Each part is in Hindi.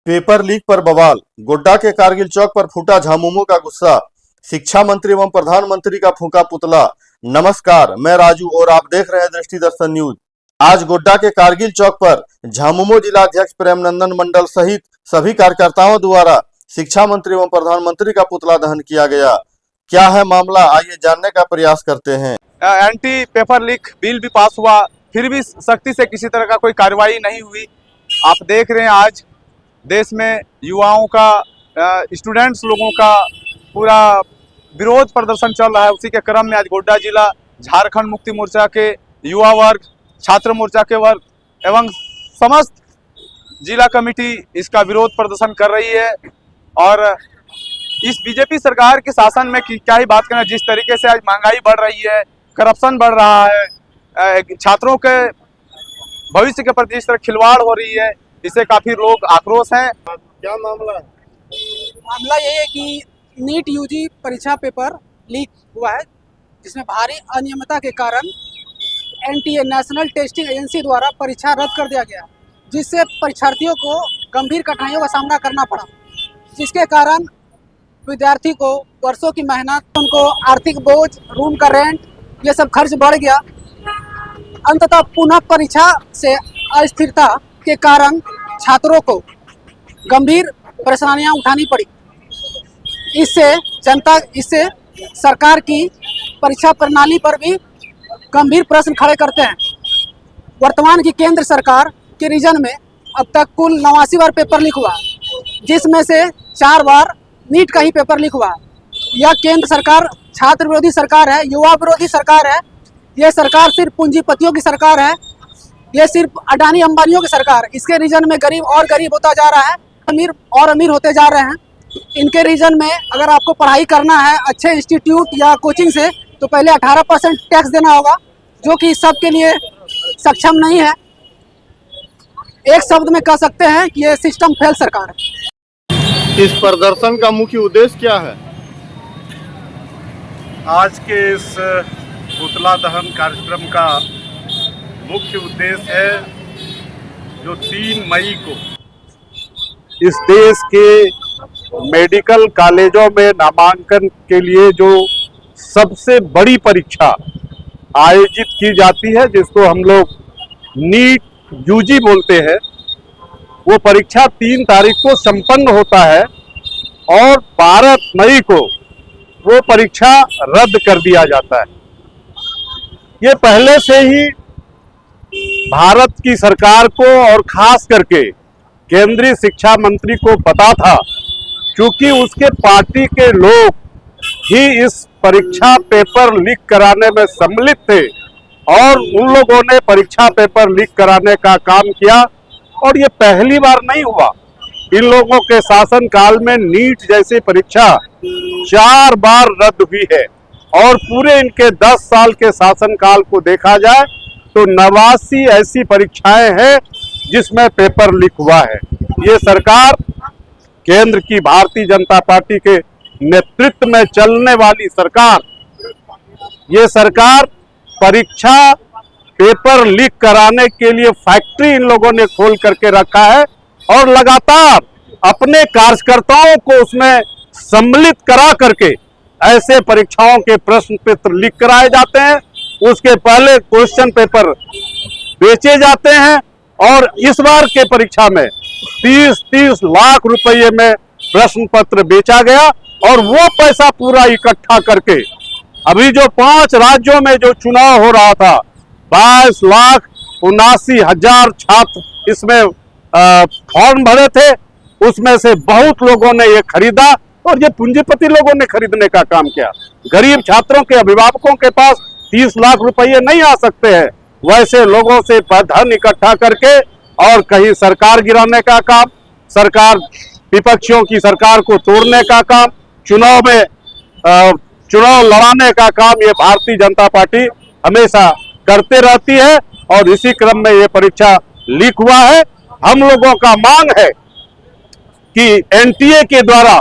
पेपर लीक पर बवाल। गोड्डा के कारगिल चौक पर फूटा झामुमो का गुस्सा। शिक्षा मंत्री एवं प्रधानमंत्री का फूंका पुतला। नमस्कार, मैं राजू और आप देख रहे हैं दृष्टि दर्शन न्यूज। आज गोड्डा के कारगिल चौक पर झामुमो जिलाध्यक्ष प्रेमनंदन मंडल सहित सभी कार्यकर्ताओं द्वारा शिक्षा मंत्री एवं प्रधानमंत्री का पुतला दहन किया गया। क्या है मामला, आइए जानने का प्रयास करते हैं। एंटी पेपर लीक बिल भी पास हुआ, फिर भी सख्ती से किसी तरह का कोई कार्रवाई नहीं हुई। आप देख रहे हैं आज देश में युवाओं का, स्टूडेंट्स लोगों का पूरा विरोध प्रदर्शन चल रहा है। उसी के क्रम में आज गोड्डा जिला झारखंड मुक्ति मोर्चा के युवा वर्ग, छात्र मोर्चा के वर्ग एवं समस्त जिला कमेटी इसका विरोध प्रदर्शन कर रही है। और इस बीजेपी सरकार के शासन में क्या ही बात करना, जिस तरीके से आज महंगाई बढ़ रही है, करप्शन बढ़ रहा है, छात्रों के भविष्य के प्रति इस तरह खिलवाड़ हो रही है, इससे काफी लोग आक्रोश हैं। क्या मामला है? मामला ये है कि नीट यूजी परीक्षा पेपर लीक हुआ है, जिसमें भारी अनियमितता के कारण एनटीए नेशनल टेस्टिंग एजेंसी द्वारा परीक्षा रद्द कर दिया गया, जिससे परीक्षार्थियों को गंभीर कठिनाइयों का सामना करना पड़ा, जिसके कारण विद्यार्थी को वर्षों की मेहनत, उनको आर्थिक बोझ, रूम का रेंट, ये सब खर्च बढ़ गया। अंततः पुनः परीक्षा से अस्थिरता के कारण छात्रों को गंभीर परेशानियां उठानी पड़ी। इससे सरकार की परीक्षा प्रणाली पर भी गंभीर प्रश्न खड़े करते हैं। वर्तमान की केंद्र सरकार के रीजन में अब तक कुल 89 बार पेपर लीक हुआ, जिसमें से 4 बार नीट का ही पेपर लीक हुआ। यह केंद्र सरकार छात्र विरोधी सरकार है, युवा विरोधी सरकार है। यह सरकार सिर्फ पूंजीपतियों की सरकार है, ये सिर्फ अडानी अंबानियों की सरकार। इसके रीजन में गरीब और गरीब होता जा रहा है, अमीर और अमीर होते जा रहे हैं। इनके रीजन में अगर आपको पढ़ाई करना है अच्छे इंस्टीट्यूट या कोचिंग से, तो पहले 18% टैक्स देना होगा, जो कि सबके लिए सक्षम नहीं है। एक शब्द में कह सकते हैं कि ये सिस्टम फेल सरकार है। इस प्रदर्शन का मुख्य उद्देश्य क्या है? आज के इस पुतला दहन कार्यक्रम का मुख्य उद्देश्य है जो 3 मई को इस देश के मेडिकल कॉलेजों में नामांकन के लिए जो सबसे बड़ी परीक्षा आयोजित की जाती है, जिसको हम लोग नीट यूजी बोलते हैं, वो परीक्षा 3 तारीख को संपन्न होता है और 12 मई को वो परीक्षा रद्द कर दिया जाता है। ये पहले से ही भारत की सरकार को और खास करके केंद्रीय शिक्षा मंत्री को पता था, क्योंकि उसके पार्टी के लोग ही इस परीक्षा पेपर लीक कराने में सम्मिलित थे और उन लोगों ने परीक्षा पेपर लीक कराने का काम किया। और ये पहली बार नहीं हुआ, इन लोगों के शासन काल में नीट जैसी परीक्षा 4 बार रद्द हुई है। और पूरे इनके 10 साल के शासन काल को देखा जाए तो 89 ऐसी परीक्षाएं हैं जिसमें पेपर लीक हुआ है। ये सरकार केंद्र की भारतीय जनता पार्टी के नेतृत्व में चलने वाली सरकार, ये सरकार परीक्षा पेपर लीक कराने के लिए फैक्ट्री इन लोगों ने खोल करके रखा है और लगातार अपने कार्यकर्ताओं को उसमें सम्मिलित करा करके ऐसे परीक्षाओं के प्रश्न पत्र लीक कराए जाते हैं। उसके पहले क्वेश्चन पेपर बेचे जाते हैं और इस बार के परीक्षा में 30-30 लाख रुपए में प्रश्न पत्र बेचा गया और वो पैसा पूरा इकट्ठा करके अभी जो 5 राज्यों में जो चुनाव हो रहा था, 22,79,000 छात्र इसमें फॉर्म भरे थे, उसमें से बहुत लोगों ने ये खरीदा और ये पूंजीपति लोगों ने खरीदने का काम किया। गरीब छात्रों के अभिभावकों के पास 30 लाख रुपए नहीं आ सकते हैं, वैसे लोगों से धन इकट्ठा करके और कहीं सरकार गिराने का काम, सरकार विपक्षियों की सरकार को तोड़ने का काम, चुनाव लड़ाने का काम ये भारतीय जनता पार्टी हमेशा करते रहती है। और इसी क्रम में ये परीक्षा लीक हुआ है। हम लोगों का मांग है कि एनटीए के द्वारा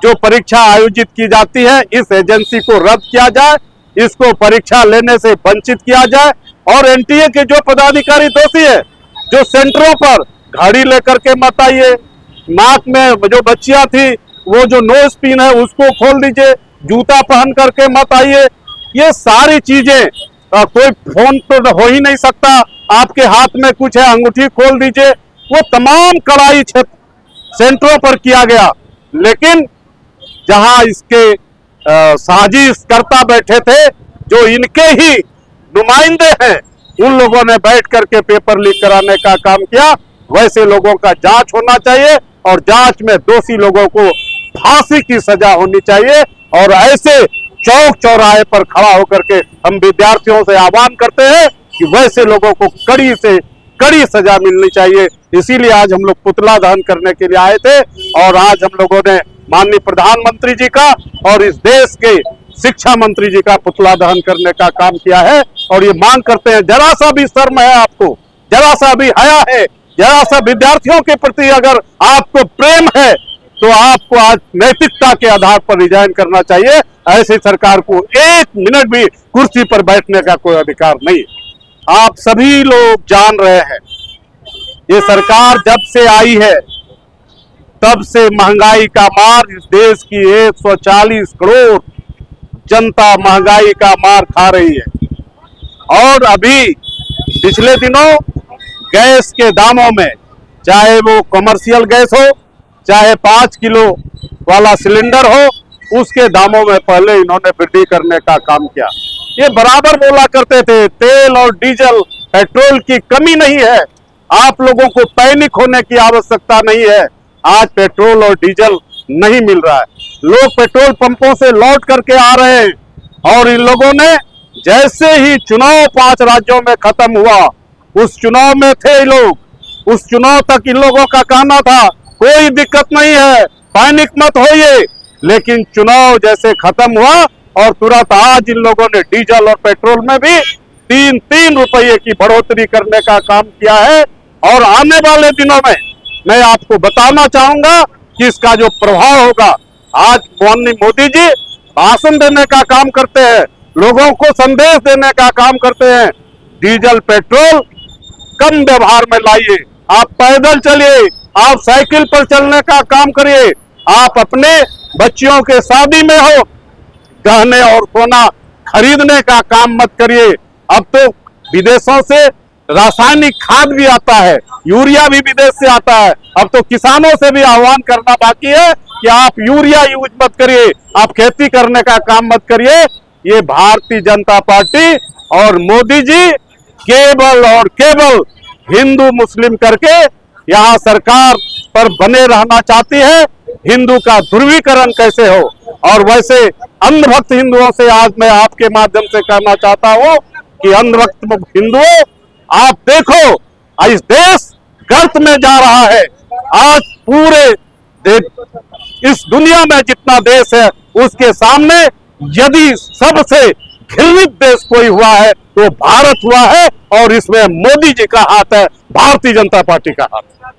जो परीक्षा आयोजित की जाती है, इस एजेंसी को रद्द किया जाए, इसको परीक्षा लेने से वंचित किया जाए और एनटीए के जो पदाधिकारी दोषी है, जो सेंटरों पर घड़ी लेकर के मत आइए, नाक में जो बच्चियां थी वो जो नोज पिन है उसको खोल दीजिए, जूता पहन करके मत आइए। ये सारी चीजें कोई फोन तो हो ही नहीं सकता, आपके हाथ में कुछ है अंगूठी खोल दीजिए, वो तमाम कड़ाई सेंटरों पर किया गया। लेकिन जहां इसके साजिश करता बैठे थे, जो इनके ही नुमाइंदे हैं, उन लोगों ने बैठ करके पेपर लीक कराने का काम किया। वैसे लोगों का जांच होना चाहिए और जांच में दोषी लोगों को फांसी की सजा होनी चाहिए। और ऐसे चौक चौराहे पर खड़ा होकर के हम विद्यार्थियों से आह्वान करते हैं कि वैसे लोगों को कड़ी से कड़ी सजा मिलनी चाहिए। इसीलिए आज हम लोग पुतला दहन करने के लिए आए थे और आज हम लोगों ने माननीय प्रधानमंत्री जी का और इस देश के शिक्षा मंत्री जी का पुतला दहन करने का काम किया है। और ये मांग करते हैं, जरा सा भी शर्म है आपको, जरा सा भी हया है, जरा सा विद्यार्थियों के प्रति अगर आपको प्रेम है तो आपको आज नैतिकता के आधार पर रिजाइन करना चाहिए। ऐसी सरकार को एक मिनट भी कुर्सी पर बैठने का कोई अधिकार नहीं। आप सभी लोग जान रहे हैं, ये सरकार जब से आई है तब से महंगाई का मार, इस देश की 140 करोड़ जनता महंगाई का मार खा रही है। और अभी पिछले दिनों गैस के दामों में, चाहे वो कमर्शियल गैस हो, चाहे 5 किलो वाला सिलेंडर हो, उसके दामों में पहले इन्होंने वृद्धि करने का काम किया। ये बराबर बोला करते थे तेल और डीजल पेट्रोल की कमी नहीं है, आप लोगों को पैनिक होने की आवश्यकता नहीं है। आज पेट्रोल और डीजल नहीं मिल रहा है, लोग पेट्रोल पंपों से लौट करके आ रहे हैं। और इन लोगों ने जैसे ही चुनाव 5 राज्यों में खत्म हुआ, उस चुनाव में थे लोग, उस चुनाव तक इन लोगों का कहना था कोई दिक्कत नहीं है, पैनिक मत होइए। लेकिन चुनाव जैसे खत्म हुआ और तुरंत आज इन लोगों ने डीजल और पेट्रोल में भी 3-3 रुपये की बढ़ोतरी करने का काम किया है। और आने वाले दिनों में मैं आपको बताना चाहूंगा कि इसका जो प्रभाव होगा, आज माननीय मोदी जी भाषण देने का काम करते हैं, लोगों को संदेश देने का काम करते हैं, डीजल पेट्रोल कम व्यवहार में लाइए, आप पैदल चलिए, आप साइकिल पर चलने का काम करिए, आप अपने बच्चियों के शादी में हो गहने और सोना खरीदने का काम मत करिए। अब तो विदेशों से रासायनिक खाद भी आता है, यूरिया भी विदेश से आता है। अब तो किसानों से भी आह्वान करना बाकी है कि आप यूरिया यूज मत करिए, आप खेती करने का काम मत करिए। ये भारतीय जनता पार्टी और मोदी जी केवल और केवल हिंदू मुस्लिम करके यहाँ सरकार पर बने रहना चाहती है। हिंदू का ध्रुवीकरण कैसे हो, और वैसे अंधभक्त हिंदुओं से आज मैं आपके माध्यम से कहना चाहता हूँ कि अंधभक्त हिंदुओं, आप देखो इस देश गर्त में जा रहा है। आज पूरे इस दुनिया में जितना देश है उसके सामने यदि सबसे घृणित देश कोई हुआ है तो भारत हुआ है, और इसमें मोदी जी का हाथ है, भारतीय जनता पार्टी का हाथ है।